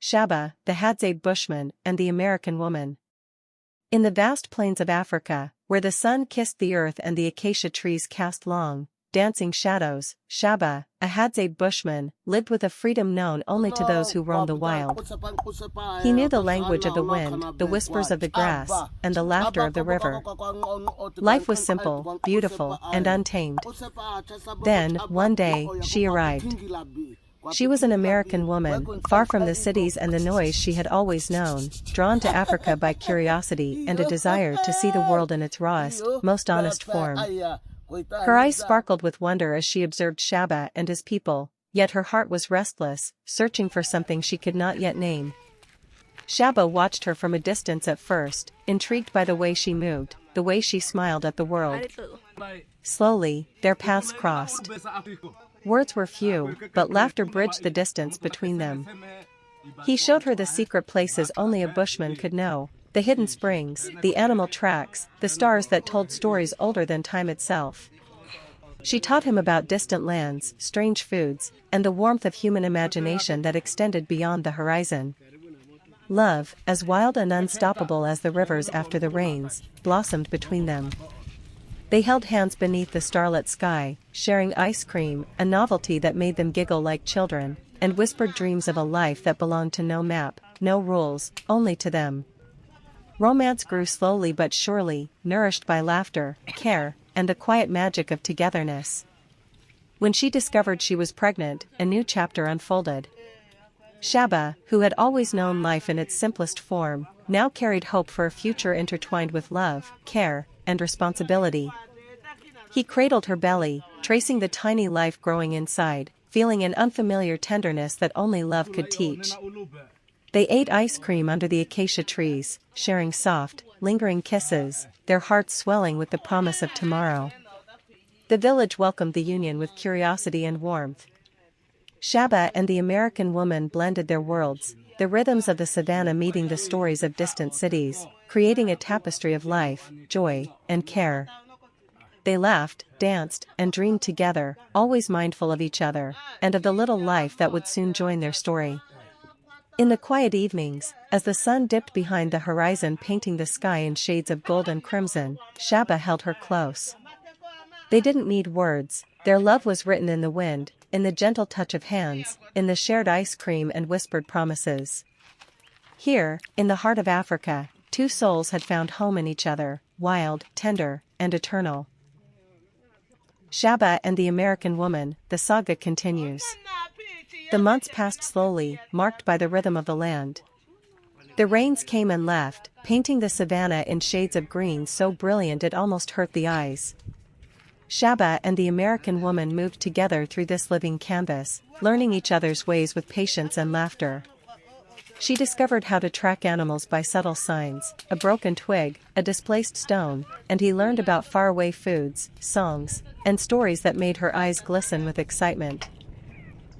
Shabba, the Hadzabe Bushman, and the American woman. In the vast plains of Africa, where the sun kissed the earth and the acacia trees cast long, dancing shadows, Shabba, a Hadzabe Bushman, lived with a freedom known only to those who roam the wild. He knew the language of the wind, the whispers of the grass, and the laughter of the river. Life was simple, beautiful, and untamed. Then, one day, she arrived. She was an American woman, far from the cities and the noise she had always known, drawn to Africa by curiosity and a desire to see the world in its rawest, most honest form. Her eyes sparkled with wonder as she observed Shabba and his people, yet her heart was restless, searching for something she could not yet name. Shabba watched her from a distance at first, intrigued by the way she moved, the way she smiled at the world. Slowly, their paths crossed. Words were few, but laughter bridged the distance between them. He showed her the secret places only a bushman could know, the hidden springs, the animal tracks, the stars that told stories older than time itself. She taught him about distant lands, strange foods, and the warmth of human imagination that extended beyond the horizon. Love, as wild and unstoppable as the rivers after the rains, blossomed between them. They held hands beneath the starlit sky, sharing ice cream, a novelty that made them giggle like children, and whispered dreams of a life that belonged to no map, no rules, only to them. Romance grew slowly but surely, nourished by laughter, care, and the quiet magic of togetherness. When she discovered she was pregnant, a new chapter unfolded. Shabba, who had always known life in its simplest form, now carried hope for a future intertwined with love, care, and responsibility. He cradled her belly, tracing the tiny life growing inside, feeling an unfamiliar tenderness that only love could teach. They ate ice cream under the acacia trees, sharing soft, lingering kisses, their hearts swelling with the promise of tomorrow. The village welcomed the union with curiosity and warmth. Shabba and the American woman blended their worlds, the rhythms of the savannah meeting the stories of distant cities, creating a tapestry of life, joy, and care. They laughed, danced, and dreamed together, always mindful of each other, and of the little life that would soon join their story. In the quiet evenings, as the sun dipped behind the horizon painting the sky in shades of gold and crimson, Shabba held her close. They didn't need words, their love was written in the wind, in the gentle touch of hands, in the shared ice cream and whispered promises. Here, in the heart of Africa, two souls had found home in each other, wild, tender, and eternal. Shabba and the American woman, the saga continues. The months passed slowly, marked by the rhythm of the land. The rains came and left, painting the savannah in shades of green so brilliant it almost hurt the eyes. Shabba and the American woman moved together through this living canvas, learning each other's ways with patience and laughter. She discovered how to track animals by subtle signs, a broken twig, a displaced stone, and he learned about faraway foods, songs, and stories that made her eyes glisten with excitement.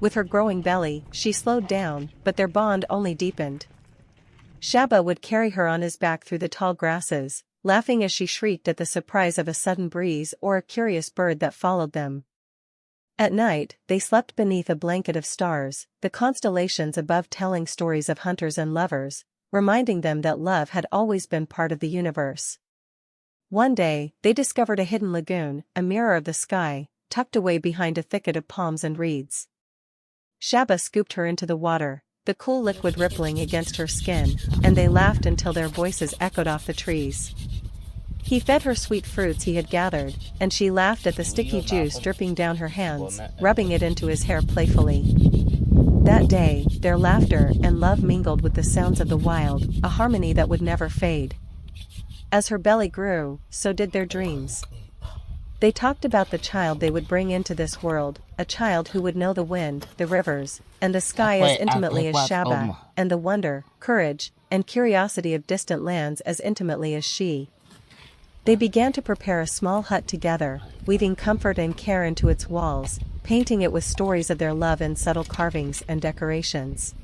With her growing belly, she slowed down, but their bond only deepened. Shabba would carry her on his back through the tall grasses, laughing as she shrieked at the surprise of a sudden breeze or a curious bird that followed them. At night, they slept beneath a blanket of stars, the constellations above telling stories of hunters and lovers, reminding them that love had always been part of the universe. One day, they discovered a hidden lagoon, a mirror of the sky, tucked away behind a thicket of palms and reeds. Shabba scooped her into the water, the cool liquid rippling against her skin, and they laughed until their voices echoed off the trees. He fed her sweet fruits he had gathered, and she laughed at the sticky juice dripping down her hands, rubbing it into his hair playfully. That day, their laughter and love mingled with the sounds of the wild, a harmony that would never fade. As her belly grew, so did their dreams. They talked about the child they would bring into this world, a child who would know the wind, the rivers, and the sky as intimately as Shabba, and the wonder, courage, and curiosity of distant lands as intimately as she. They began to prepare a small hut together, weaving comfort and care into its walls, painting it with stories of their love in subtle carvings and decorations.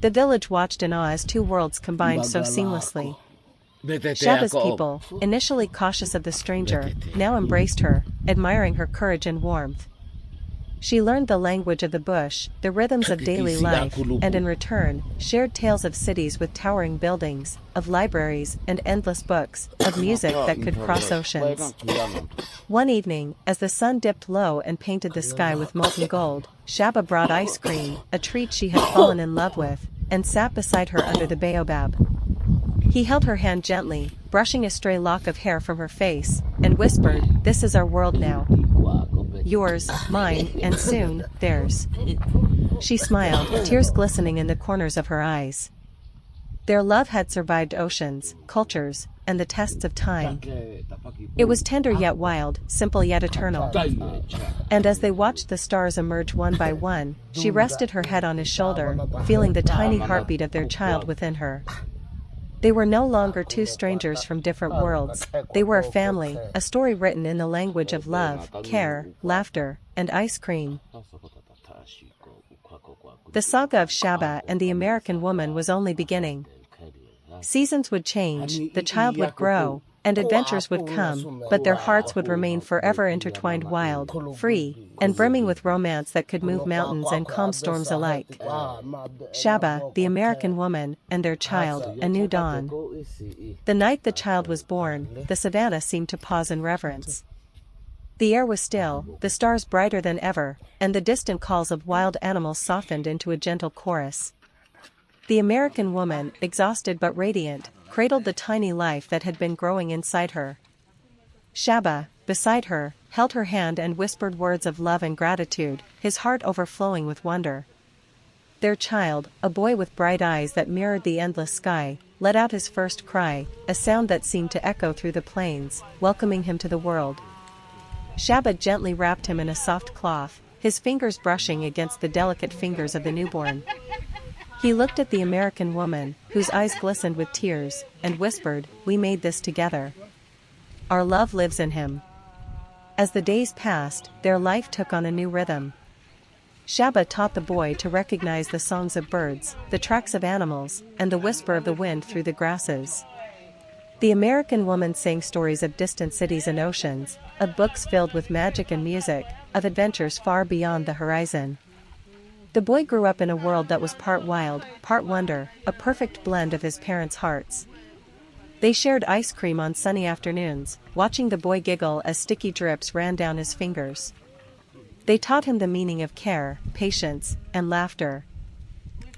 The village watched in awe as two worlds combined so seamlessly. Shabba's people, initially cautious of the stranger, now embraced her, admiring her courage and warmth. She learned the language of the bush, the rhythms of daily life, and in return, shared tales of cities with towering buildings, of libraries and endless books, of music that could cross oceans. One evening, as the sun dipped low and painted the sky with molten gold, Shabba brought ice cream, a treat she had fallen in love with, and sat beside her under the baobab. He held her hand gently, brushing a stray lock of hair from her face, and whispered, "This is our world now. Yours, mine, and soon, theirs." She smiled, tears glistening in the corners of her eyes. Their love had survived oceans, cultures, and the tests of time. It was tender yet wild, simple yet eternal. And as they watched the stars emerge one by one, she rested her head on his shoulder, feeling the tiny heartbeat of their child within her. They were no longer two strangers from different worlds, they were a family, a story written in the language of love, care, laughter, and ice cream. The saga of Shabba and the American woman was only beginning. Seasons would change, the child would grow, and adventures would come, but their hearts would remain forever intertwined, wild, free, and brimming with romance that could move mountains and calm storms alike. Shabba, the American woman, and their child, a new dawn. The night the child was born, the savannah seemed to pause in reverence. The air was still, the stars brighter than ever, and the distant calls of wild animals softened into a gentle chorus. The American woman, exhausted but radiant, cradled the tiny life that had been growing inside her. Shabba, beside her, held her hand and whispered words of love and gratitude, his heart overflowing with wonder. Their child, a boy with bright eyes that mirrored the endless sky, let out his first cry, a sound that seemed to echo through the plains, welcoming him to the world. Shabba gently wrapped him in a soft cloth, his fingers brushing against the delicate fingers of the newborn. He looked at the American woman, whose eyes glistened with tears, and whispered, "We made this together. Our love lives in him." As the days passed, their life took on a new rhythm. Shabba taught the boy to recognize the songs of birds, the tracks of animals, and the whisper of the wind through the grasses. The American woman sang stories of distant cities and oceans, of books filled with magic and music, of adventures far beyond the horizon. The boy grew up in a world that was part wild, part wonder, a perfect blend of his parents' hearts. They shared ice cream on sunny afternoons, watching the boy giggle as sticky drips ran down his fingers. They taught him the meaning of care, patience, and laughter.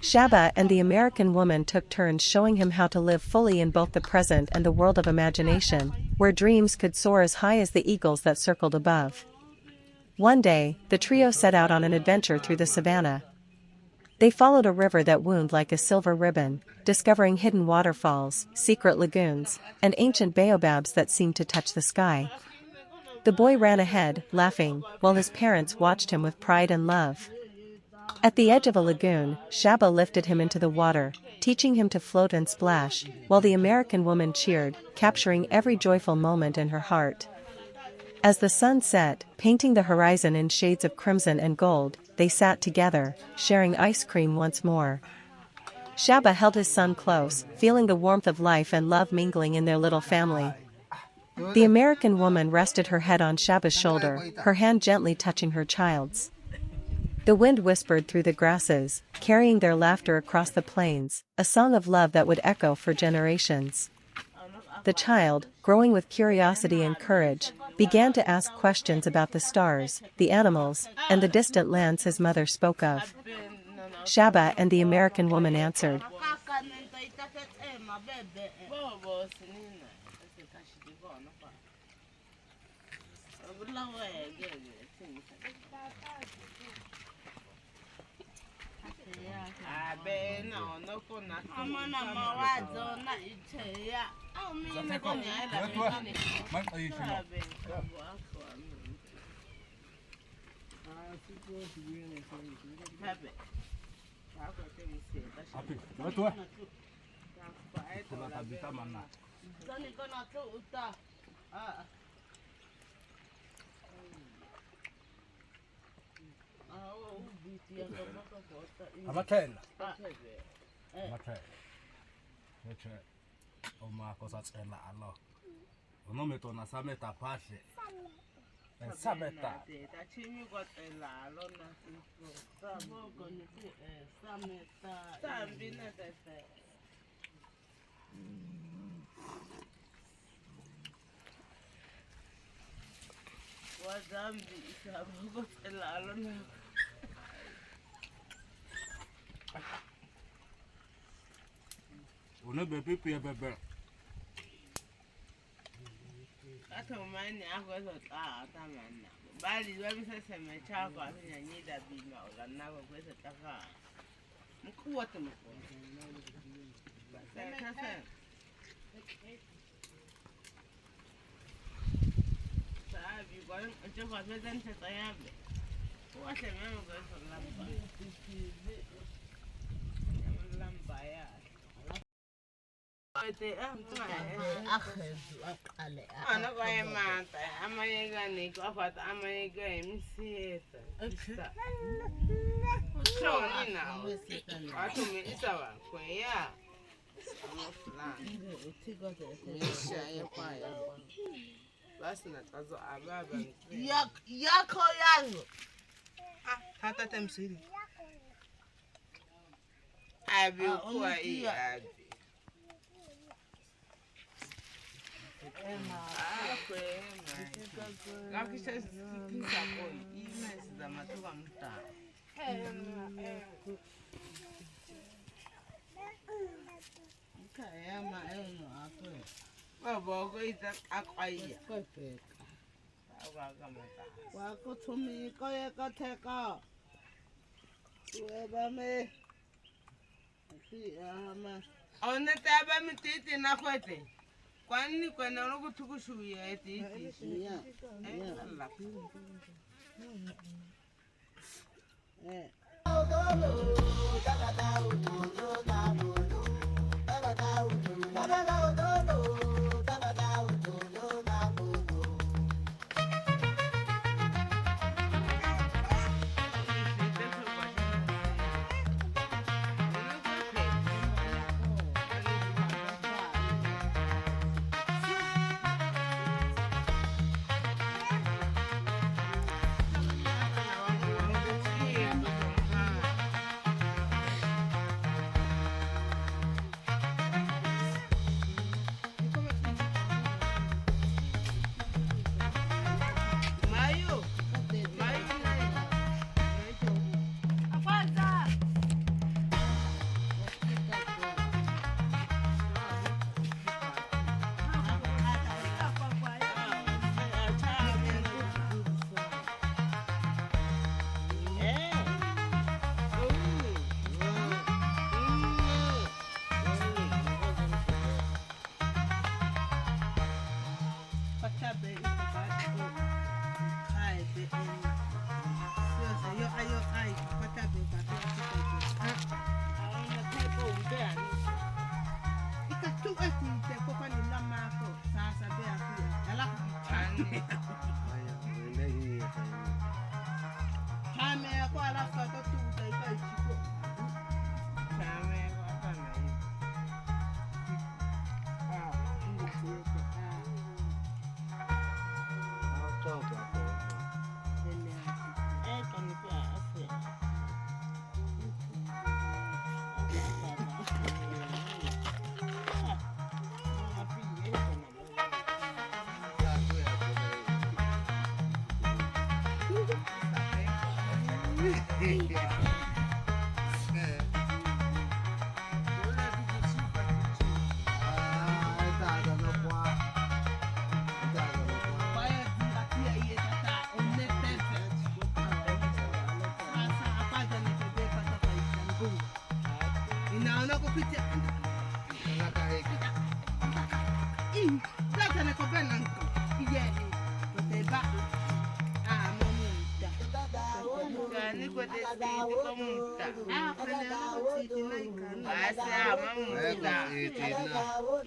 Shabba and the American woman took turns showing him how to live fully in both the present and the world of imagination, where dreams could soar as high as the eagles that circled above. One day, the trio set out on an adventure through the savannah. They followed a river that wound like a silver ribbon, discovering hidden waterfalls, secret lagoons, and ancient baobabs that seemed to touch the sky. The boy ran ahead, laughing, while his parents watched him with pride and love. At the edge of a lagoon, Shabba lifted him into the water, teaching him to float and splash, while the American woman cheered, capturing every joyful moment in her heart. As the sun set, painting the horizon in shades of crimson and gold, they sat together, sharing ice cream once more. Shabba held his son close, feeling the warmth of life and love mingling in their little family. The American woman rested her head on Shabba's shoulder, her hand gently touching her child's. The wind whispered through the grasses, carrying their laughter across the plains, a song of love that would echo for generations. The child, growing with curiosity and courage, began to ask questions about the stars, the animals, and the distant lands his mother spoke of. Shabba and the American woman answered. Sabeta. Una bebe pia bebe. Atomani akwezo tamana. Bali wabisa sema chako asinyanyida bima ulanako kweza taka. Mkuu wote mkuu. Sasa. Sabi kwa choko pesa nitayambe. Kwa sema mkwezo lamba. Lamba ya. Ana kwa mata amayega ni kwa fata amayega msieta choni na watu misawa kwa ya basi natazo ababa yako yangu hata temsiri abi kwa hii abi Kakisha sikisa koi, ime sida matuka mta. Kayama eno akwe. Wabogo ita akwaiya. Kwepeka. Wabaga mta. Wakutumi koye koteka. Uwebame. Si ama. One taba mititi na kwete. Kwani kwena unoku tukushuya eti. Ya.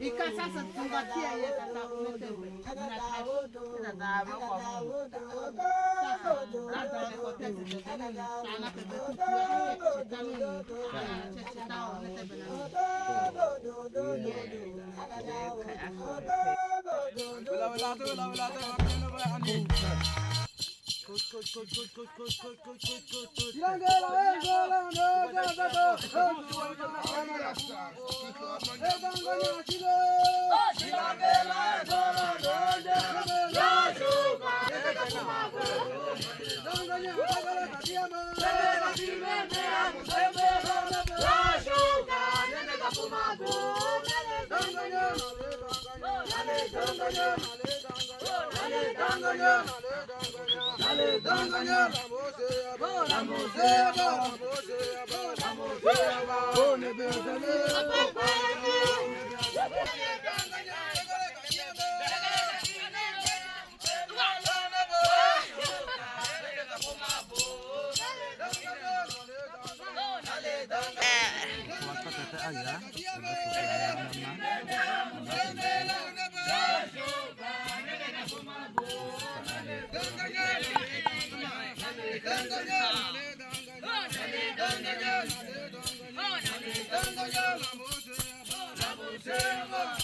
Ika sasa tungatia ye tata umetewe. Tata kwa Mungu. Sasa kote zitani sana kebe kuwa chetani chetao umetewe na. Wala Vamos,